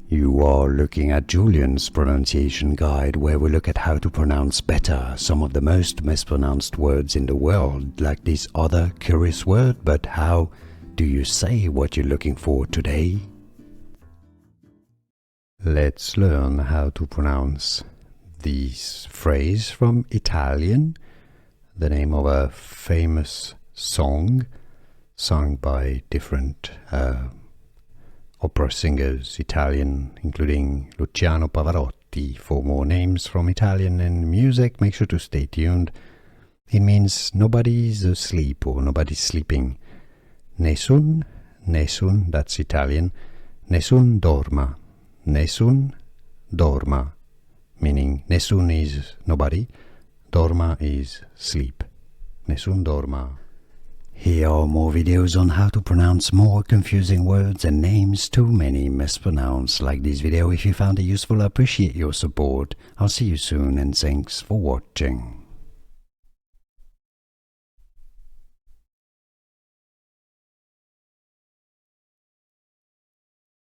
You are looking at Julian's pronunciation guide, where we look at how to pronounce better some of the most mispronounced words in the world, like this other curious word. But how do you say what you're looking for today? Let's learn how to pronounce this phrase from Italian, the name of a famous song sung by different opera singers, Italian, including Luciano Pavarotti. For more names from Italian and music, make sure to stay tuned. It means nobody's asleep or nobody's sleeping. Nessun, that's Italian. Nessun dorma. Nessun dorma, meaning nessun is nobody, dorma is sleep. Nessun dorma. Here are more videos on how to pronounce more confusing words and names too many mispronounced. Like this video if you found it useful. I appreciate your support. I'll see you soon and thanks for watching.